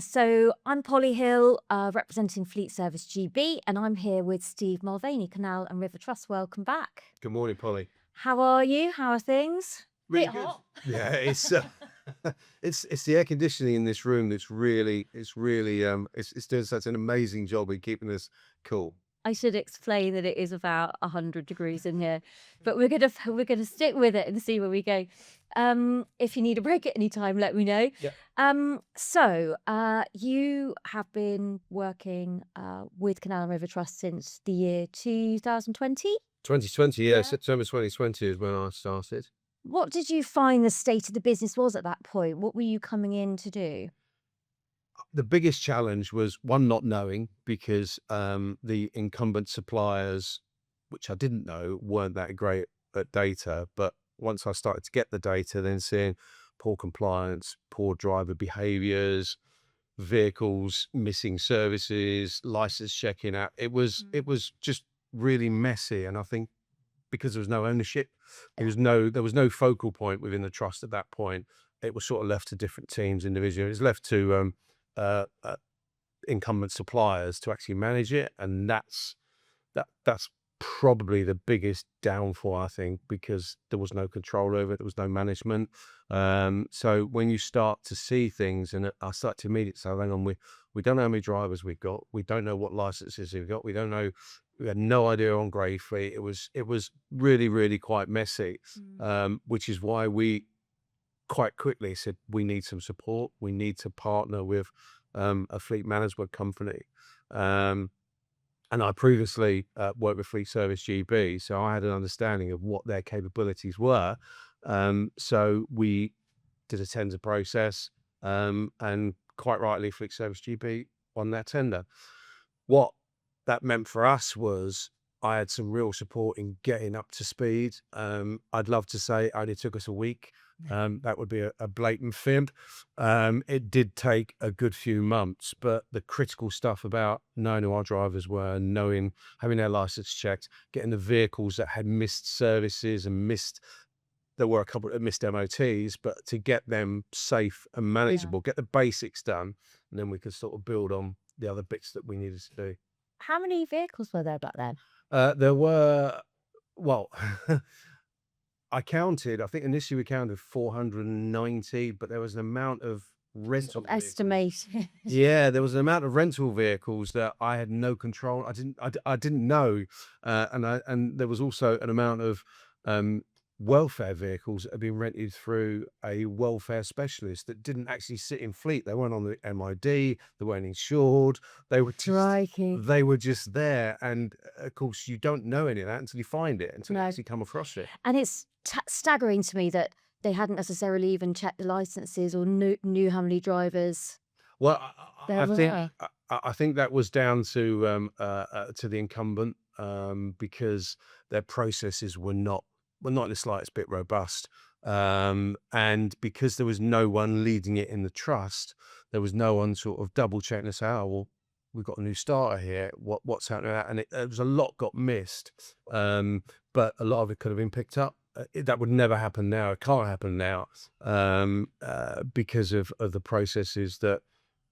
So I'm Polly Hill, representing Fleet Service GB, and I'm here with Steve Mulvaney, Canal and River Trust. Welcome back. Good morning, Polly. How are you? How are things? Really Bit good. hot. Yeah, it's it's the air conditioning in this room that's really it's doing such an amazing job in keeping us cool. I should explain that it is about 100 degrees in here, but we're gonna stick with it and see where we go. If you need a break at any time, let me know. Yeah. You have been working with Canal and River Trust since the year 2020. 2020, yeah, Yeah. September 2020 is when I started. What did you find the state of the business was at that point? What were you coming in to do? The biggest challenge was one, not knowing because the incumbent suppliers, which I didn't know, weren't that great at data. But once I started to get the data, then seeing poor compliance, poor driver behaviors, vehicles missing services, license checking out. It was just really messy. And I think because there was no ownership, there was no focal point within the trust at that point. It was sort of left to different teams, individuals. It was left to uh, uh, incumbent suppliers to actually manage it, and that's probably the biggest downfall, I think, because there was no control over it, there was no management. So when you start to see things, and I start to immediately say, hang on, we don't know how many drivers we've got, we don't know what licenses we've got, we don't know, we had no idea on grey fleet. It was really, really quite messy, which is why we quite quickly said we need some support. We need to partner with a fleet management company. And I previously worked with Fleet Service GB, so I had an understanding of what their capabilities were. So we did a tender process, and quite rightly, Fleet Service GB won that tender. What that meant for us was I had some real support in getting up to speed. I'd love to say it only took us a week. That would be a blatant fib. It did take a good few months, but the critical stuff about knowing who our drivers were, knowing, having their license checked, getting the vehicles that had missed services and there were a couple that missed MOTs, but to get them safe and manageable, get the basics done, and then we could sort of build on the other bits that we needed to do. How many vehicles were there back then? There were, well, I counted, I think initially we counted 490, but there was an amount of rental vehicles. Estimate. Yeah, there was an amount of rental vehicles that I had no control. I didn't know, and there was also an amount of welfare vehicles that had been rented through a welfare specialist that didn't actually sit in fleet. They weren't on the MID. They weren't insured. They were just Crikey. they were just there, and of course you don't know any of that until you find it, until you No. actually come across it. And it's staggering to me that they hadn't necessarily even checked the licenses or knew how many drivers Well, there were. I think that was down to the incumbent, because their processes were not in the slightest bit robust, and because there was no one leading it in the trust, there was no one sort of double checking to say, oh well, we've got a new starter here. What's happening? And there was a lot got missed, but a lot of it could have been picked up. That would never happen now. It can't happen now, because of the processes that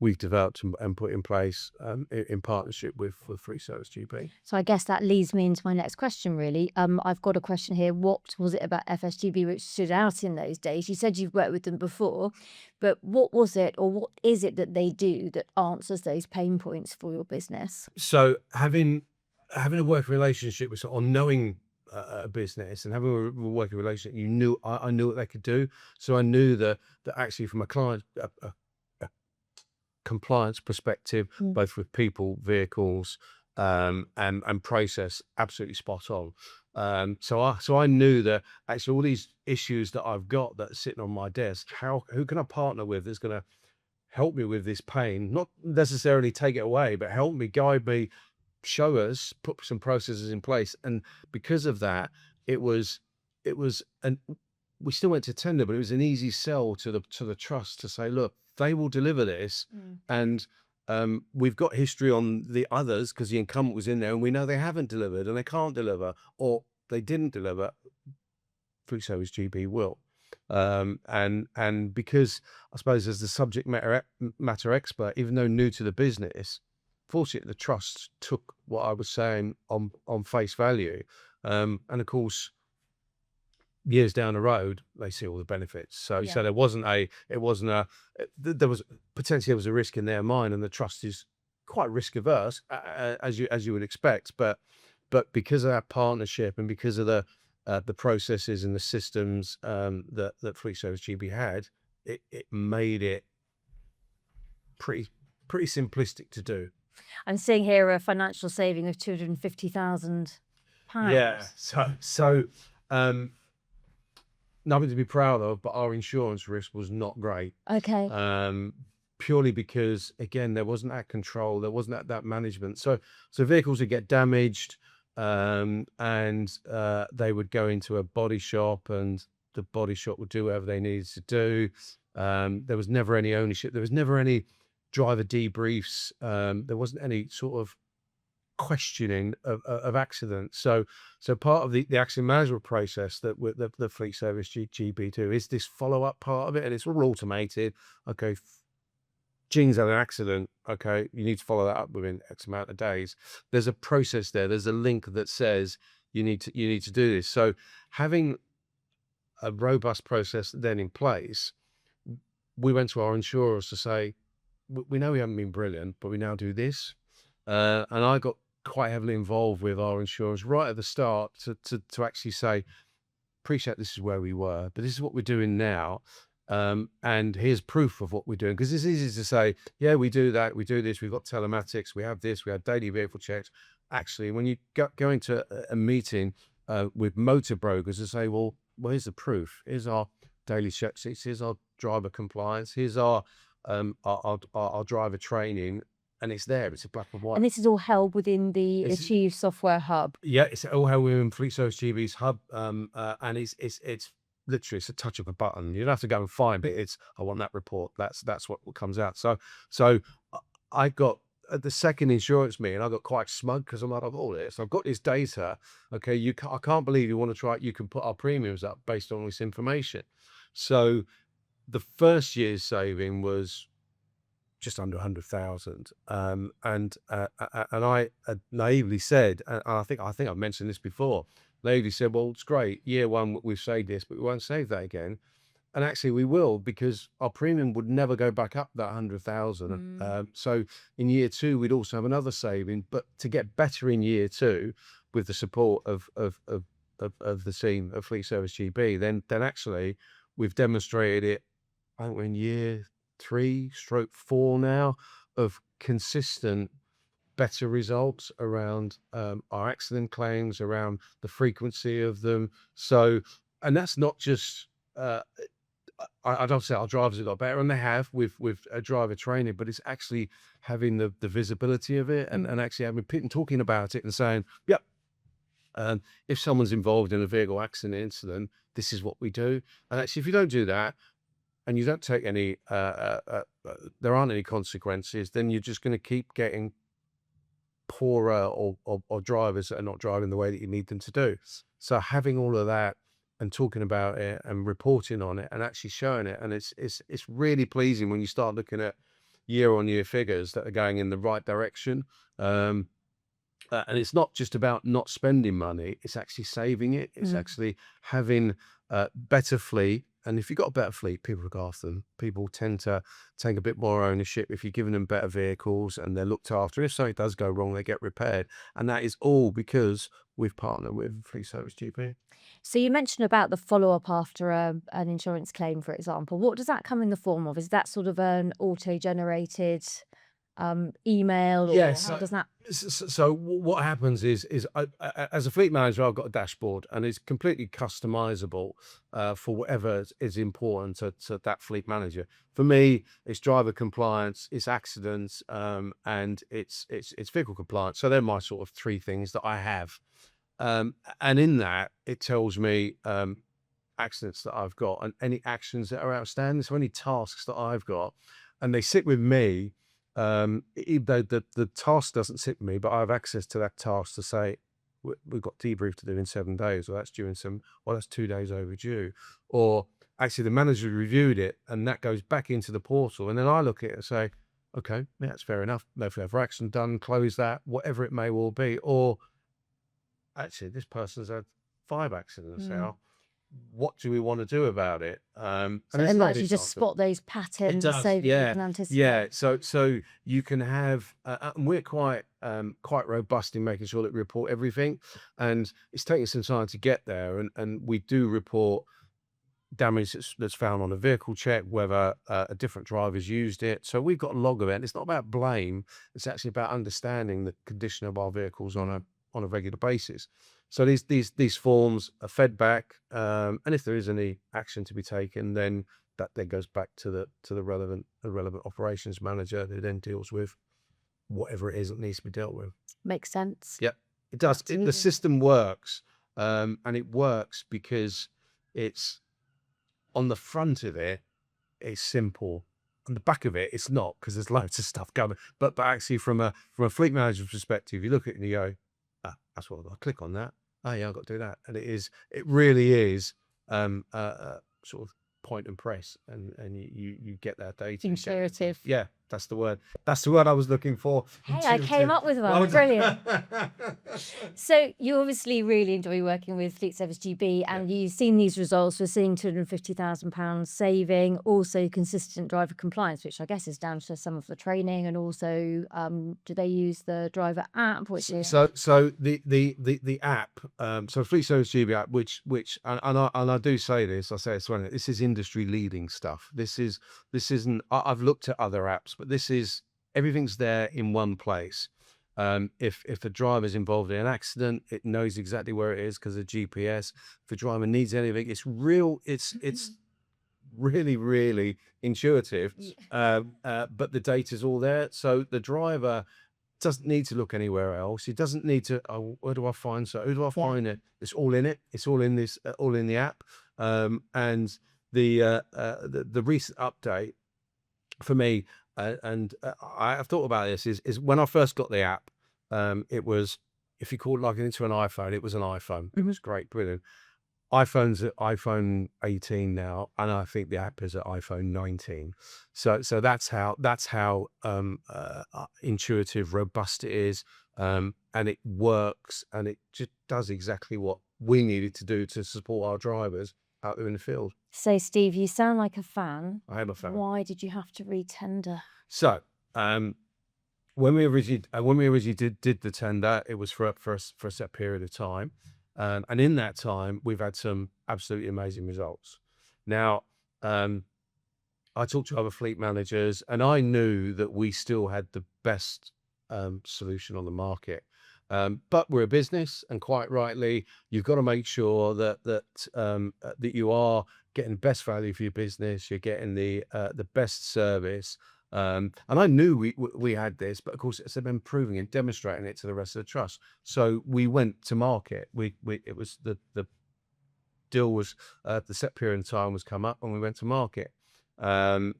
we've developed and put in place, in partnership with Free Service GP. So I guess that leads me into my next question, really. I've got a question here. What was it about FSGB which stood out in those days? You said you've worked with them before, but what was it, or what is it that they do that answers those pain points for your business? So having a working relationship with, or knowing a business and having a working relationship, I knew what they could do. So I knew that actually from a client, a compliance perspective, both with people, vehicles, and process, absolutely spot on. So I knew that actually all these issues that I've got that are sitting on my desk, who can I partner with that's going to help me with this pain? Not necessarily take it away, but help me, guide me, show us, put some processes in place. And because of that, it was and we still went to tender, but it was an easy sell to the trust to say, look, they will deliver this, and we've got history on the others because the incumbent was in there, and we know they haven't delivered and they can't deliver, or they didn't deliver. Food Service GB will. And because I suppose as the subject matter expert, even though new to the business, fortunately the trust took what I was saying on face value. And of course, years down the road, they see all the benefits. So Yeah. there wasn't a, it wasn't a, there was potentially there was a risk in their mind, and the trust is quite risk averse, as you would expect. But because of our partnership and because of the processes and the systems that Fleet Service GB had, it made it pretty pretty simplistic to do. I'm seeing here a financial saving of Yeah. £250,000. So um, nothing to be proud of, but our insurance risk was not great. Okay. Um, Purely because, again, there wasn't that control, there wasn't that management. So vehicles would get damaged, and they would go into a body shop, and the body shop would do whatever they needed to do. There was never any ownership. There was never any driver debriefs. There wasn't any sort of questioning of accidents. So part of the accident management process that the Fleet Service GB do is this follow up part of it, and it's all automated. Okay, Jean's had an accident. Okay, you need to follow that up within X amount of days. There's a process there. There's a link that says you need to do this. So having a robust process then in place, we went to our insurers to say, we know we haven't been brilliant, but we now do this. And I got quite heavily involved with our insurers right at the start to actually say, appreciate this is where we were, but this is what we're doing now. And here's proof of what we're doing. Because it's easy to say, yeah, we do that, we do this, we've got telematics, we have this, we have daily vehicle checks. Actually, when you go into a meeting with motor brokers and say, well, where's the proof? Here's our daily check sheets, here's our driver compliance, here's our driver training, and it's there. It's a black and white. And this is all held within the It's Achieve software hub. Yeah, it's all how we're in Fleet Service GB's hub, and it's literally it's a touch of a button. You don't have to go and find it. It's I want that report. That's what comes out. So I got at the second insurance meeting, I got quite smug because I'm like, I've got all this. I've got this data. Okay, I can't believe you want to try it. You can put our premiums up based on this information. So the first year's saving was just under 100,000. And I naively said, and I think I've mentioned this before, naively said, well, it's great. Year one, we've saved this, but we won't save that again. And actually we will, because our premium would never go back up that 100,000. So in year two, we'd also have another saving, but to get better in year two with the support of the team of Fleet Service GB, then actually we've demonstrated it. I think we're in year 3/4 now of consistent better results around our accident claims, around the frequency of them. So, and that's not just I don't say our drivers have got better, and they have with a driver training, but it's actually having the visibility of it, and actually having people talking about it and saying, yep. If someone's involved in a vehicle accident incident, this is what we do. And actually, if you don't do that, and you don't take any, there aren't any consequences, then you're just going to keep getting poorer or drivers that are not driving the way that you need them to do. So having all of that and talking about it and reporting on it and actually showing it, and it's really pleasing when you start looking at year-on-year figures that are going in the right direction. And it's not just about not spending money, it's actually saving it. It's actually having better fleet. And if you've got a better fleet, people look after them. People tend to take a bit more ownership if you're giving them better vehicles and they're looked after. If something does go wrong, they get repaired. And that is all because we've partnered with Fleet Service GP. So you mentioned about the follow-up after an insurance claim, for example. What does that come in the form of? Is that sort of an auto-generated email, or Yes. how does that? So what happens is as a fleet manager, I've got a dashboard, and it's completely customizable for whatever is important to that fleet manager. For me, it's driver compliance, it's accidents, and it's vehicle compliance. So they're my sort of three things that I have. And in that, it tells me accidents that I've got and any actions that are outstanding. So any tasks that I've got, and they sit with me. Even though the task doesn't sit with me, but I have access to that task to say, we've got debrief to do in 7 days, or that's due in that's 2 days overdue, or actually the manager reviewed it, and that goes back into the portal. And then I look at it and say, okay, yeah, that's fair enough. No further action done, close that, whatever it may well be. Or actually, this person's had 5 accidents now. What do we want to do about it? And So it it's not allows you this to answer. spot those It patterns does, so that you yeah, can anticipate. yeah. So you can have, and we're quite robust in making sure that we report everything, and it's taking some time to get there. And we do report damage that's found on a vehicle check, whether a different driver's used it. So we've got a log of it. And it's not about blame; it's actually about understanding the condition of our vehicles on a regular basis. So these forms are fed back, and if there is any action to be taken, then that then goes back to the relevant operations manager, who then deals with whatever it is that needs to be dealt with. Makes sense. Yep, it does. The Absolutely. system works, and it works because it's on the front of it, it's simple. On the back of it, it's not, because there's loads of stuff going. But actually, from a fleet manager's perspective, you look at it and you go, "Ah, that's what I've got to click on that. Oh yeah, I've got to do that." And it really is, sort of point and press, and you get that data. You get that data. Intuitive. Yeah, that's the word. That's the word I was looking for. Hey, I came up with one. Well Brilliant. done. So you obviously really enjoy working with Fleet Service GB, and you've seen these results. We're seeing £250,000 saving, also consistent driver compliance, which I guess is down to some of the training, and also do they use the driver app, which is So the app, so Fleet Service GB app, which and I do say this, I say it's when this is industry leading stuff. This isn't. I've looked at other apps, but this is, everything's there in one place. If a driver's involved in an accident, it knows exactly where it is because of GPS. If a driver needs anything, it's really intuitive. But the data's all there, so the driver doesn't need to look anywhere else. He doesn't need to, oh, where do I find, so who do I find it? It's all in it. It's all in this, all in the app. And the recent update for me, I've thought about this, is when I first got the app, it was, if you call it like into an iPhone, it was an iPhone. It was great, brilliant. iPhone's at iPhone 18 now, and I think the app is at iPhone 19. So that's how intuitive, robust it is, and it works, and it just does exactly what we needed to do to support our drivers out there in the field. So, Steve, you sound like a fan. I am a fan. Why did you have to retender? So, when we originally did the tender, it was for a set period of time. And in that time, we've had some absolutely amazing results. Now, I talked to other fleet managers, and I knew that we still had the best solution on the market. But we're a business, and quite rightly, you've got to make sure that you are getting the best value for your business. You're getting the best service. And I knew we had this, but of course it's been proving and demonstrating it to the rest of the trust. So we went to market. It was the deal was, the set period of time was come up, and we went to market. And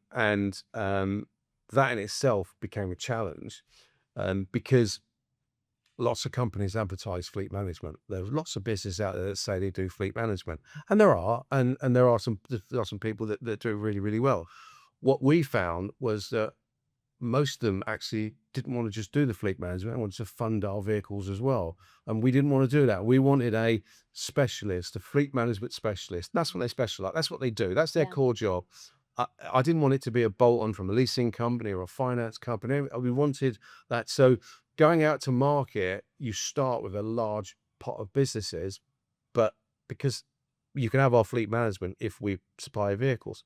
that in itself became a challenge, because lots of companies advertise fleet management. There's lots of businesses out there that say they do fleet management, and there are some people that do really, really well. What we found was that most of them actually didn't want to just do the fleet management. They wanted to fund our vehicles as well. And we didn't want to do that. We wanted a specialist, a fleet management specialist. That's what they specialize. That's what they do. That's their core job. I didn't want it to be a bolt-on from a leasing company or a finance company. We wanted that. So going out to market, you start with a large pot of businesses, but because you can have our fleet management if we supply vehicles.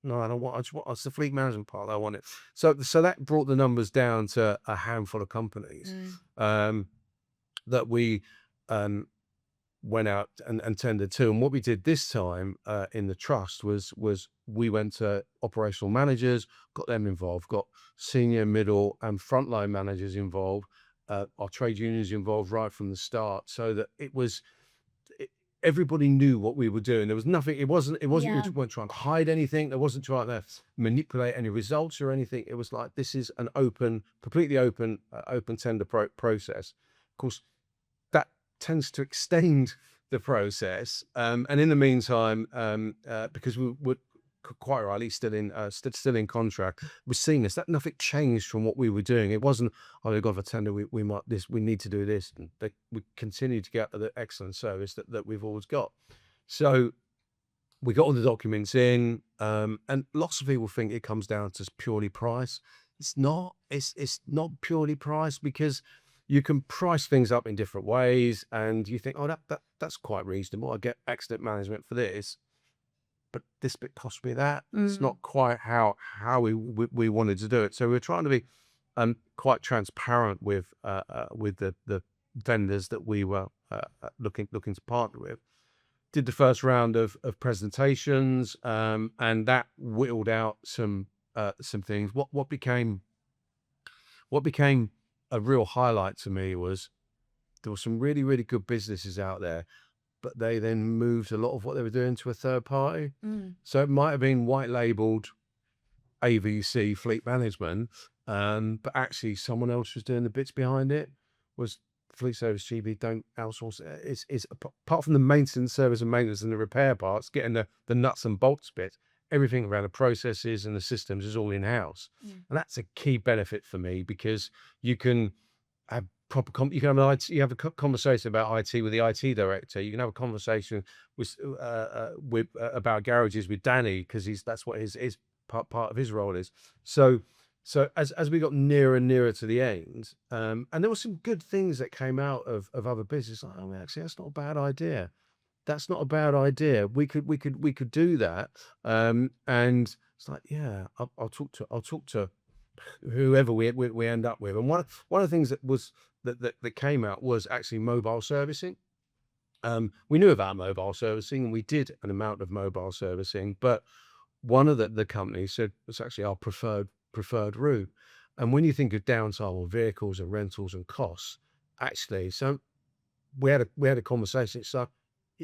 No, I don't want. I just want. It's the fleet management part that I want it. So that brought the numbers down to a handful of companies, that we went out and tendered to. And what we did this time in the trust was we went to operational managers, got them involved, got senior, middle, and frontline managers involved, our trade unions involved right from the start, so that it was. Everybody knew what we were doing. There was nothing. It wasn't. We weren't trying to hide anything. There wasn't trying to manipulate any results or anything. It was like, this is an completely open tender process. Of course, that tends to extend the process. And in the meantime, because we were quite rightly still in contract, we're seeing this, that nothing changed from what we were doing. It wasn't, oh, we've got a tender, we need to do this. And we continue to get the excellent service that we've always got. So we got all the documents in, and lots of people think it comes down to purely price. It's not. It's not purely price, because you can price things up in different ways, and you think, oh, that's quite reasonable. I get accident management for this, but this bit cost me that. It's not quite how we wanted to do it. So we're trying to be quite transparent with the vendors that we were looking to partner with. Did the first round of presentations, and that whittled out some things. What became a real highlight to me was there were some really, really good businesses out there, but they then moved a lot of what they were doing to a third party. So it might have been white labeled AVC fleet management, but actually someone else was doing the bits behind it. Was Fleet Service GB don't outsource it. It's apart from the maintenance service and maintenance and the repair parts, getting the nuts and bolts bit, everything around the processes and the systems is all in house. And that's a key benefit for me, because you can have proper you can have you have a conversation about IT with the IT director. You can have a conversation with about garages with Danny, because that's what his part of his role is. So as we got nearer and nearer to the end, and there were some good things that came out of other businesses. Like, oh, actually, that's not a bad idea. That's not a bad idea. We could do that. And it's like, yeah, I'll talk to whoever we end up with. And one of the things that came out was actually mobile servicing. We knew about mobile servicing, and we did an amount of mobile servicing, but one of the companies said it's actually our preferred route. And when you think of downtime on vehicles and rentals and costs, actually, so we had a conversation. It's like,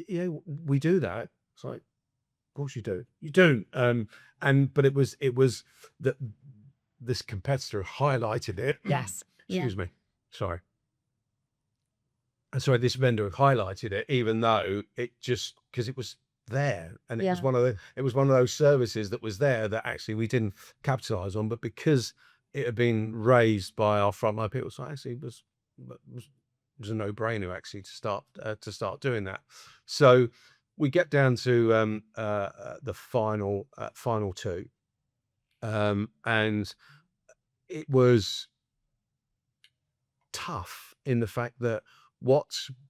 yeah, we do that. It's like, of course you do. You do. But it was that this competitor highlighted it. Yes. Excuse me. Sorry. And sorry, this vendor highlighted it, even though it just, because it was there, and it was one of those services that was there that actually we didn't capitalize on, but because it had been raised by our frontline people, so actually it was a no-brainer actually to start doing that. So we get down to the final two, and it was tough in the fact that what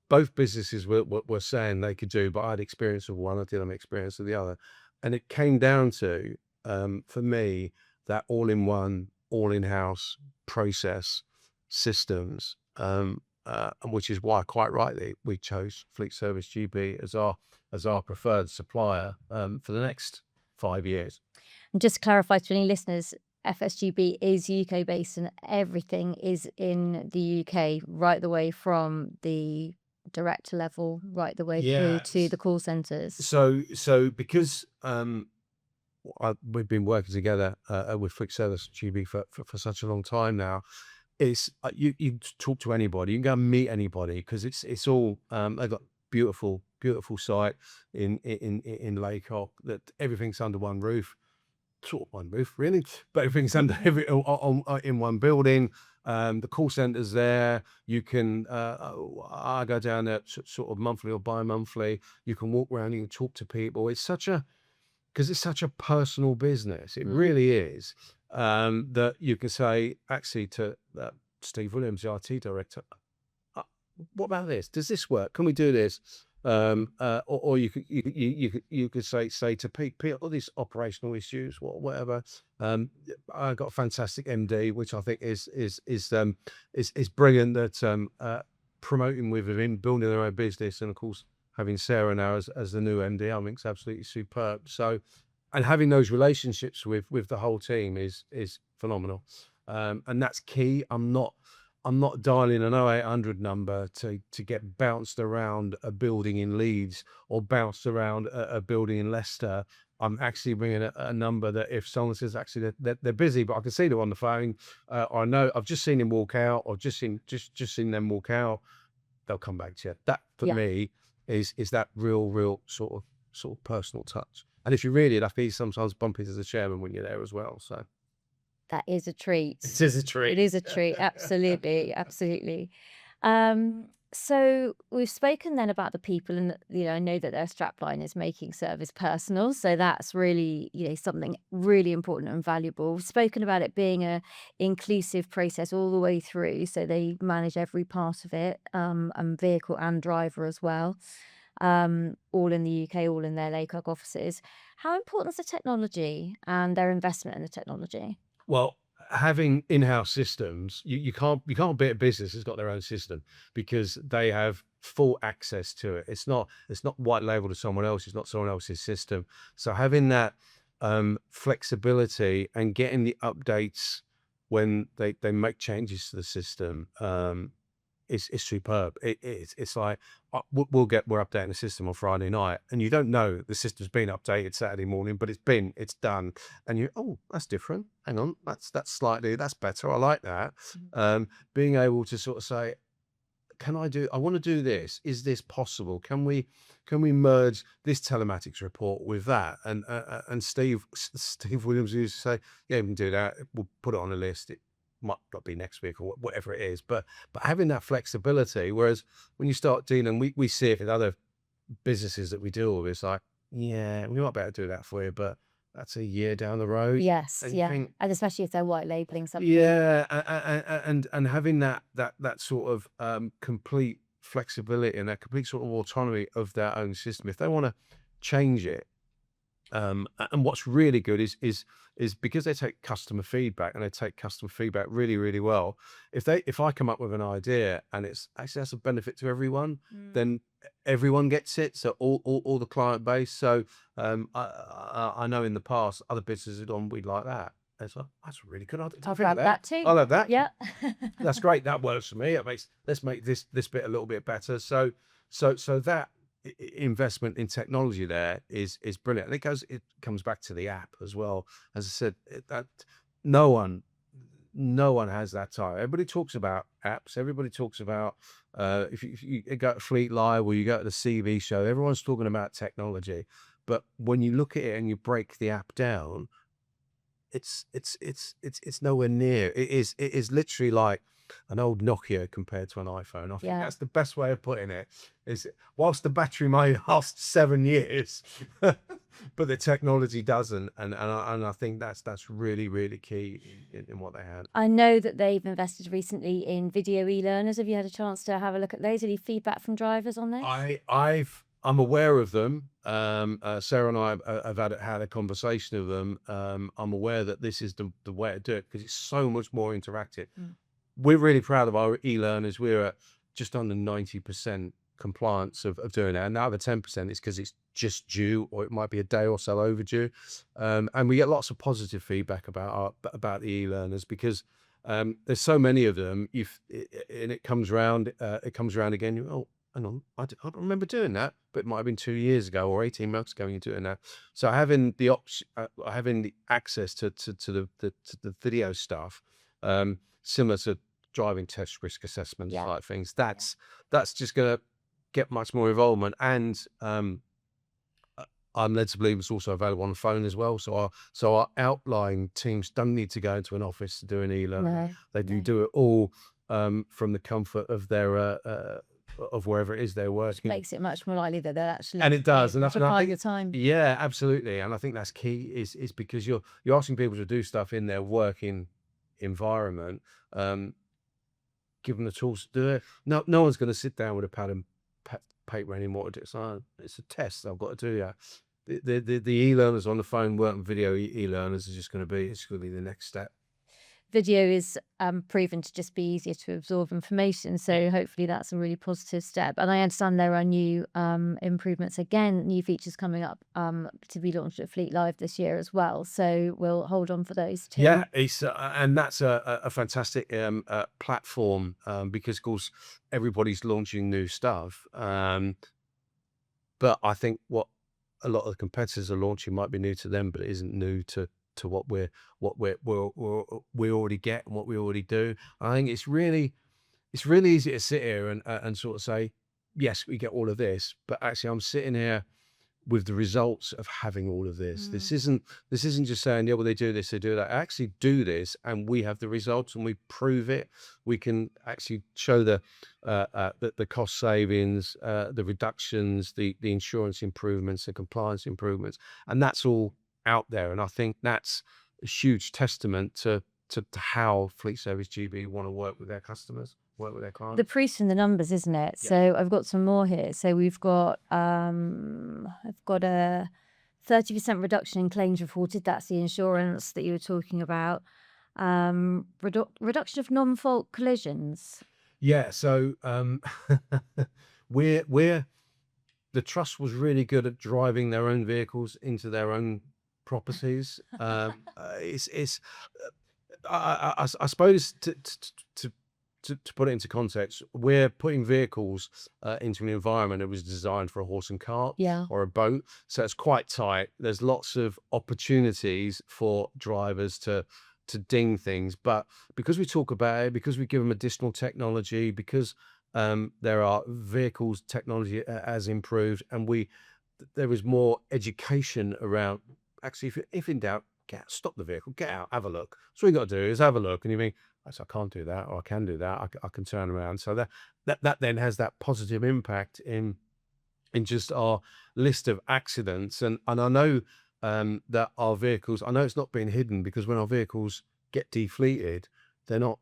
both businesses were saying they could do, but I had experience of one, I didn't have experience of the other. And it came down to, for me, that all-in-one, all-in-house process systems, and which is why, quite rightly, we chose Fleet Service GB as our preferred supplier for the next 5 years. And just to clarify to any listeners, FSGB is UK based and everything is in the UK, right the way from the director level, right the way through to the call centres. So because we've been working together with Fleet Service GB for such a long time now, it's you talk to anybody, you can go and meet anybody, because it's all they've got beautiful site in Laycock, that everything's under one roof. Sort of one roof, really, but everything's under in one building. The call center's there. You can I go down there sort of monthly or bi-monthly. You can walk around, you can talk to people. It's such a personal business. It really is. That you can say actually to Steve Williams, the IT director, what about this? Does this work? Can we do this? Or you could say to Pete, all these operational issues, whatever. I got a fantastic MD, which I think is brilliant. That promoting within, building their own business, and of course having Sarah now as the new MD, I think is absolutely superb. So, and having those relationships with the whole team is phenomenal, and that's key. I'm not dialing an 0800 number to get bounced around a building in Leeds or bounced around a building in Leicester. I'm actually bringing a number that if someone says actually they're busy, but I can see them on the phone, or I know I've just seen him walk out, or just seen them walk out, they'll come back to you. That for me is that real sort of personal touch. And if you're really lucky, sometimes bump into the chairman when you're there as well. So That is a treat. it is a It treat. is a treat, absolutely, absolutely. So we've spoken then about the people, and I know that their strapline is making service personal, so that's really something really important and valuable. We've spoken about it being a inclusive process all the way through, so they manage every part of it, and vehicle and driver as well, all in the UK, all in their Laycock offices. How important is the technology and their investment in the technology? Well, having in-house systems, you can't be a business that's got their own system because they have full access to it. It's not white labeled to someone else. It's not someone else's system. So having that flexibility and getting the updates when they make changes to the system is superb. It's like we're updating the system on Friday night, and you don't know the system's been updated Saturday morning, but it's done, and oh, that's different. Hang on, that's better. I like that. Mhm. Being able to sort of say, I want to do this. Is this possible? Can we merge this telematics report with that? And Steve Williams used to say, yeah, we can do that. We'll put it on a list. It might not be next week or whatever it is, but having that flexibility. Whereas when you start dealing, we see it in other businesses that we deal with. It's like, yeah, we might be able to do that for you, but that's a year down the road. Yes, And you yeah, think, and especially if they're white labeling something. yeah, and having that sort of complete flexibility and that complete sort of autonomy of their own system. If they want to change it, and what's really good is because they take customer feedback and they take customer feedback really well. If I come up with an idea and it's actually that's a benefit to everyone, Mm. then everyone gets it. So all the client base. So I know in the past other businesses have gone, we'd like that. It's like, that's a really good idea. I'll Didn't think of grab that. that too. I'll have that. Yeah. That's great. That works for me. It makes let's make this bit a little bit better. So that investment in technology there is brilliant. And it comes back to the app as well. As I said, that no one no one has that time. Everybody talks about apps. Everybody talks about if you go to Fleet Live or you go to the CV show, everyone's talking about technology. But when you look at it and you break the app down, it's nowhere near. It is literally like an old Nokia compared to an iPhone. I think Yeah. that's the best way of putting it. Is whilst the battery may last 7 years, but the technology doesn't, and I think that's really key in what they had. I know that they've invested recently in video e-learners. Have you had a chance to have a look at those? Any feedback from drivers on those? I'm aware of them. Sarah and I have had a conversation of them. I'm aware that this is the way to do it because it's so much more interactive. Mm. We're really proud of our e-learners. We're at just under 90% compliance of doing that. And the other 10% is because it's just due, or it might be a day or so overdue. And we get lots of positive feedback about the e-learners because there's so many of them. And it comes around again. Oh, hang on, I don't remember doing that, but it might have been 2 years ago or 18 months ago. You're doing that. So having the option, having the access to the video stuff, similar to driving test risk assessments Yeah. type things, that's just going to get much more involvement. And I'm led to believe it's also available on the phone as well. So our outlying teams don't need to go into an office to do an e-learning. No, They do no. do it all from the comfort of their of wherever it is they're working. Makes it much more likely that they'll actually And it does, and I occupy think your time. yeah, absolutely, and I think that's key is because you're asking people to do stuff in their working environment, give them the tools to do it. No one's gonna sit down with a pad and paper anymore to do it. It's a test, I've got to do that. The e-learners on the phone working video e-learners is just gonna be the next step. Video is proven to just be easier to absorb information, so hopefully that's a really positive step. And I understand there are new improvements, again, new features coming up to be launched at Fleet Live this year as well. So we'll hold on for those too. Yeah, it's and that's a fantastic platform because of course everybody's launching new stuff. But I think what a lot of the competitors are launching might be new to them, but it isn't new to what we already get and what we already do. I think it's really easy to sit here and sort of say, yes, we get all of this, but actually I'm sitting here with the results of having all of this. Mm. This isn't just saying, yeah, well, they do this, they do that. I actually do this, and we have the results, and we prove it. We can actually show the cost savings, the reductions, the insurance improvements, the compliance improvements, and that's all out there. And I think that's a huge testament to how Fleet Service GB want to work with their customers, work with their The clients. proof's in the numbers, isn't it? Yeah. So I've got some more here. So I've got a 30% reduction in claims reported. That's the insurance that you were talking about. Reduction of non-fault collisions. Yeah, so we're the trust was really good at driving their own vehicles into their own properties. It's I suppose to put it into context, we're putting vehicles into an environment that was designed for a horse and cart Yeah. or a boat, so it's quite tight. There's lots of opportunities for drivers to ding things, but because we talk about it, because we give them additional technology, because there are vehicles technology has improved, and there is more education around. Actually, if in doubt, get out, stop the vehicle, get out, have a look. So all you got to do is have a look, and you think, "Actually, I can't do that, or I can do that. I can turn around." So that then has that positive impact in just our list of accidents. And I know that our vehicles, I know it's not being hidden, because when our vehicles get defleeted, they're not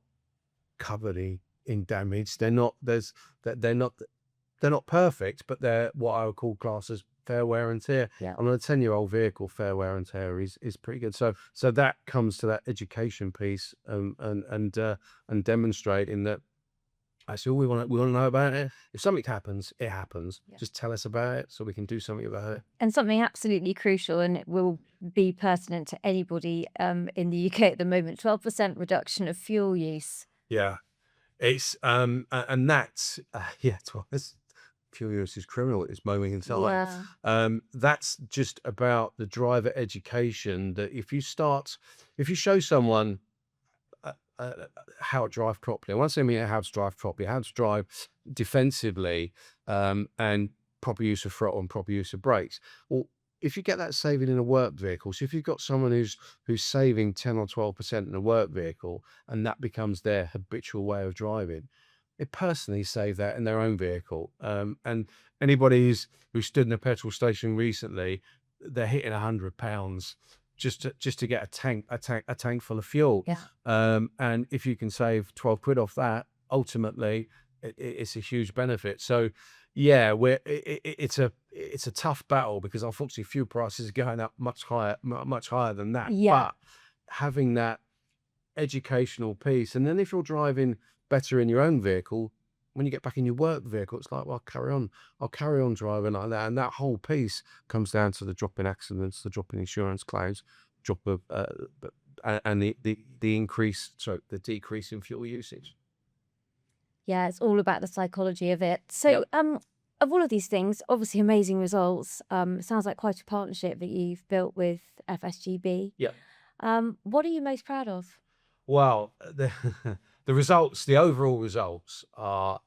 covered in damage. They're not perfect, but they're what I would call class as fair wear and tear. Yeah. And on a 10-year-old vehicle, fair wear and tear is pretty good. So that comes to that education piece, and demonstrating that that's all we want to know about it. If something happens, it happens. Yeah. Just tell us about it so we can do something about it. And something absolutely crucial, and it will be pertinent to anybody in the UK at the moment, 12% reduction of fuel use. Yeah. It's and that's yeah, it's furious is criminal at this moment in time. Yeah. That's just about the driver education, that if you show someone how to drive properly, and once I mean how to drive properly, how to drive defensively, and proper use of throttle and proper use of brakes. Well, if you get that saving in a work vehicle, so if you've got someone who's saving 10 or 12% in a work vehicle, and that becomes their habitual way of driving, they personally save that in their own vehicle. And anybody who stood in a petrol station recently, they're hitting £100 just to get a tank full of fuel. Yeah. And if you can save 12 quid off that, ultimately it's a huge benefit. So yeah, it's a tough battle, because unfortunately fuel prices are going up much higher than that. Yeah. But having that educational piece, and then if you're driving better in your own vehicle, when you get back in your work vehicle, it's like, well, I'll carry on driving like that. And that whole piece comes down to the drop in accidents, the drop in insurance claims, drop of and the decrease in fuel usage. Yeah, it's all about the psychology of it. So, Yep. Of all of these things, obviously amazing results. It sounds like quite a partnership that you've built with FSGB. Yeah. What are you most proud of? Well, the results, the overall results are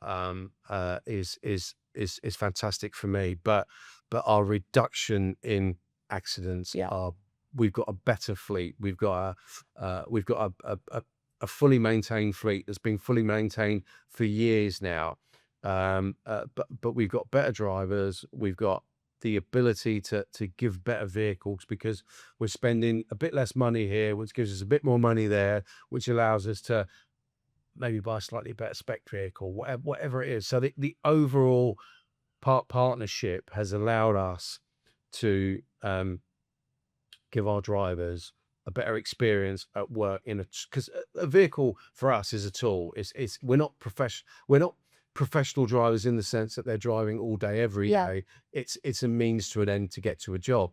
is fantastic for me, but our reduction in accidents Yeah. are. We've got a better fleet. We've got a fully maintained fleet that's been fully maintained for years now. But we've got better drivers. We've got the ability to give better vehicles, because we're spending a bit less money here, which gives us a bit more money there, which allows us to maybe buy a slightly better spec vehicle, whatever it is. So the overall partnership has allowed us to give our drivers a better experience at work, because a vehicle for us is a tool. We're not professional drivers in the sense that they're driving all day every day. It's a means to an end to get to a job.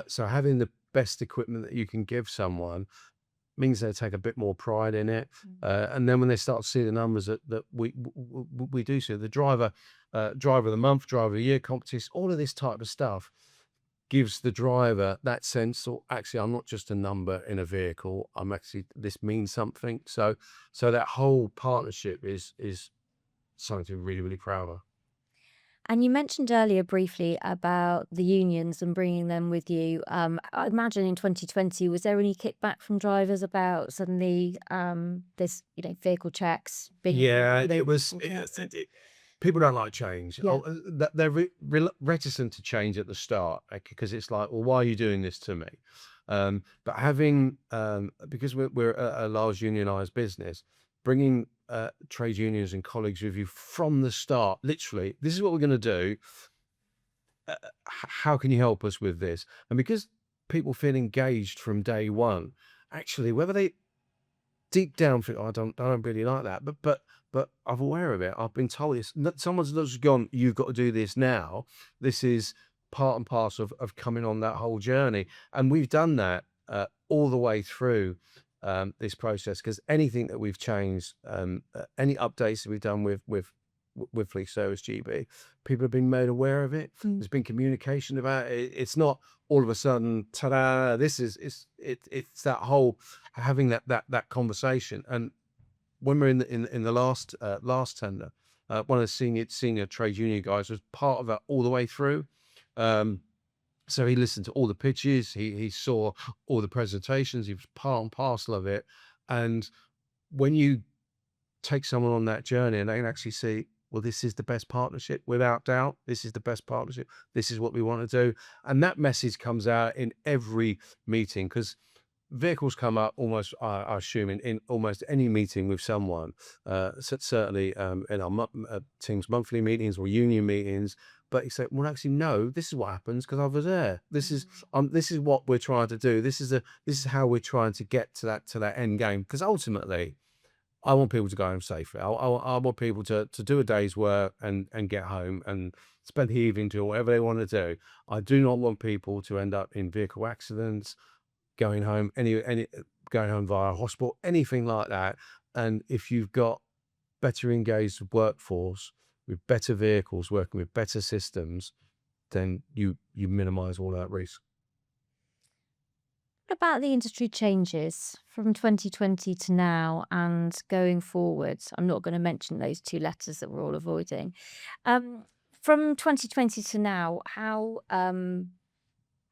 So having the best equipment that you can give someone means they take a bit more pride in it. And then when they start to see the numbers that we do see, the driver of the month, driver of the year competition, all of this type of stuff gives the driver that sense, or actually, I'm not just a number in a vehicle. This means something. So that whole partnership is something to be really, really proud of. And you mentioned earlier briefly about the unions and bringing them with you. I imagine in 2020, was there any kickback from drivers about suddenly this, vehicle checks being, Yeah, it was. enforced? People don't like change. Yeah. They're reticent to change at the start because it's like, well, why are you doing this to me? But having, because we're a large unionized business, bringing trade unions and colleagues with you from the start, literally, this is what we're going to do. How can you help us with this? And because people feel engaged from day one, actually, whether they deep down think, "Oh, I don't really like that," but I'm aware of it. I've been told it's not someone's not just gone, "You've got to do this now." This is part and parcel of coming on that whole journey, and we've done that, all the way through, this process. Because anything that we've changed, any updates that we've done with Fleet Service GB, people have been made aware of it. Mm. There's been communication about it. It's not all of a sudden, ta-da! It's that whole having that conversation. And when we're in the last tender, one of the senior trade union guys was part of that all the way through. So he listened to all the pitches, he saw all the presentations, he was part and parcel of it. And when you take someone on that journey and they can actually see, well, this is the best partnership, without doubt. This is the best partnership. This is what we want to do. And that message comes out in every meeting, because vehicles come up almost, I assume, in almost any meeting with someone. Certainly in our team's monthly meetings or union meetings. But you say, well, actually, no, this is what happens because I was there. This is what we're trying to do. This is how we're trying to get to that end game. Because ultimately, I want people to go home safely. I want people to do a day's work and get home and spend the evening doing whatever they want to do. I do not want people to end up in vehicle accidents, going home going home via hospital, anything like that. And if you've got better engaged workforce with better vehicles, working with better systems, then you minimize all that risk. What about the industry changes from 2020 to now and going forwards? I'm not going to mention those two letters that we're all avoiding. Um, from 2020 to now, how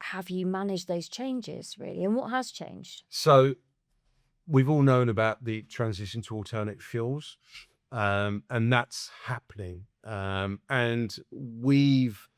have you managed those changes really, and what has changed? So we've all known about the transition to alternate fuels, and that's happening. And we've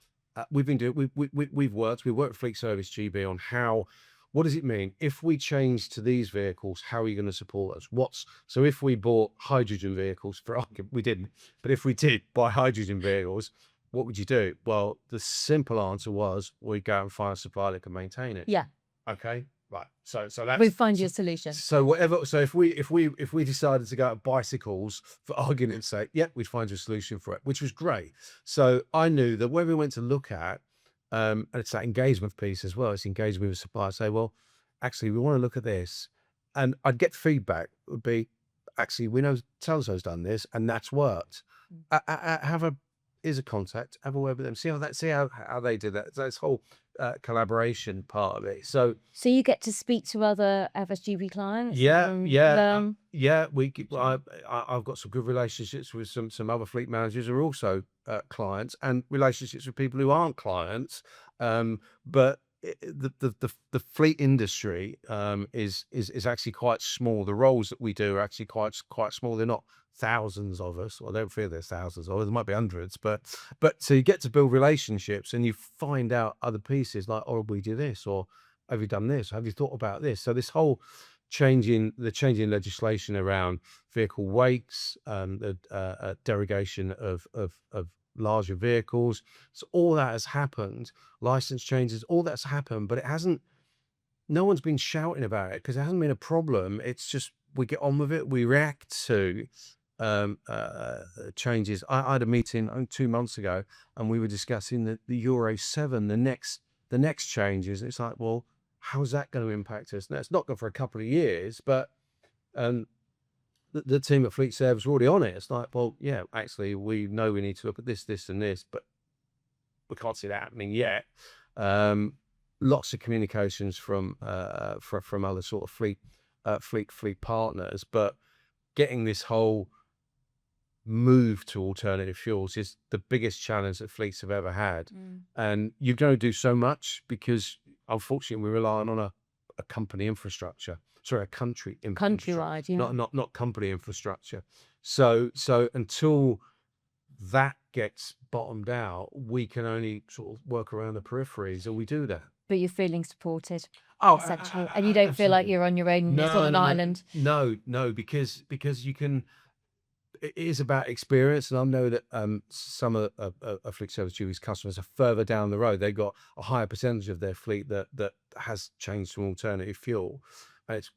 been doing we've worked with Fleet Service GB on how, what does it mean if we change to these vehicles? How are you going to support us? So if we bought hydrogen vehicles, for argument, we didn't, but if we did buy hydrogen vehicles, what would you do? Well, the simple answer was we go and find a supplier that can maintain it. Yeah, Okay, right. So we that's find you a solution. so whatever. So if we decided to go at bicycles, for argument's sake, yeah, we'd find you a solution for it, which was great. So I knew that when we went to look at, and it's that engagement piece as well. It's engaging with a supplier. Say, well, actually, we want to look at this, and I'd get feedback. Would be, actually, we know so and so's done this, and that's worked. Have a is a contact. Have a word with them. See how they did that. So this whole collaboration part of it. So So you get to speak to other FSGB clients yeah, and yeah, learn. yeah. I've got some good relationships with some other fleet managers who are also clients, and relationships with people who aren't clients. But the fleet industry is actually quite small. The roles that we do are actually quite small. They're not thousands of us. Well, I don't feel there's thousands of us. There might be hundreds, but so you get to build relationships and you find out other pieces like, oh, we do this, or have you done this? Have you thought about this? So this whole changing legislation around vehicle weights, the derogation of larger vehicles. So all that has happened, license changes, all that's happened, but it hasn't, no one's been shouting about it because it hasn't been a problem. It's just, we get on with it. We react to changes. I had a meeting 2 months ago and we were discussing the Euro 7, the next changes. It's like, well, how's that going to impact us? Now, it's not good for a couple of years, but the team at Fleet Service are already on it. It's like, well, yeah, actually, we know we need to look at this, and this, but we can't see that happening yet. Lots of communications from other sort of fleet partners, but getting this whole move to alternative fuels is the biggest challenge that fleets have ever had. Mm. And you're going to do so much because unfortunately we're relying on a company infrastructure. Sorry, a country infrastructure, Countrywide, yeah. not company infrastructure. So until that gets bottomed out, we can only sort of work around the peripheries, and we do that. But you're feeling supported, Oh, essentially, and you don't feel like absolutely. you're on your own. It's not No, an no, no, island. no, because you can. It is about experience, and I know that some of Fleet Service Duty's customers are further down the road. They've got a higher percentage of their fleet that has changed to alternative fuel, and it's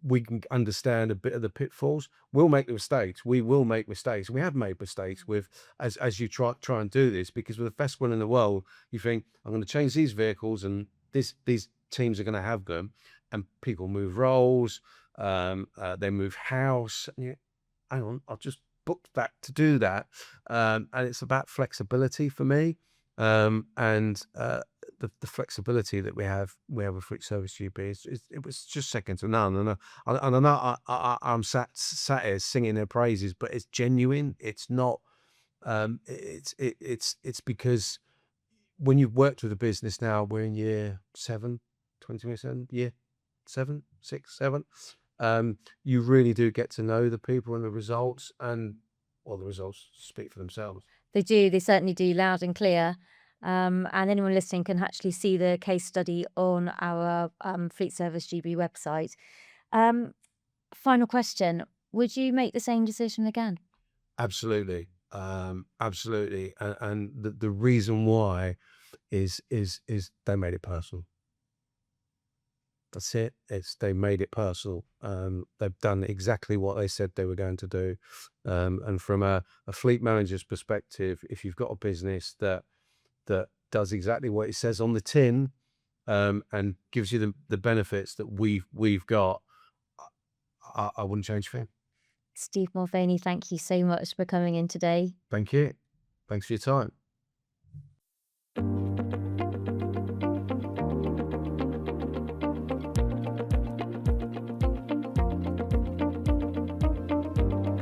we can understand a bit of the pitfalls. We'll make the mistakes. We will make mistakes. We have made mistakes with as you try and do this because with the best one in the world, you think I'm going to change these vehicles and these teams are going to have them, and people move roles, they move house. And hang on, I've just booked that to do that. And it's about flexibility for me. And the flexibility that we have with Fleet Service GP it was just second to none. And I know I'm sat here singing their praises, but it's genuine. It's not. It's because when you've worked with a business now, we're in year 7, 2027, year 7, 6, 7. You really do get to know the people and the results, and well, the results speak for themselves. They do, they certainly do, loud and clear. And anyone listening can actually see the case study on our Fleet Service GB website. Um, Final question: would you make the same decision again? Absolutely, absolutely, and the reason why is they made it personal. That's it. It's they made it personal. They've done exactly what they said they were going to do. And from a fleet manager's perspective, if you've got a business that does exactly what it says on the tin, and gives you the benefits that we've got, I wouldn't change a thing. Steve Mulvaney, thank you so much for coming in today. Thank you. Thanks for your time.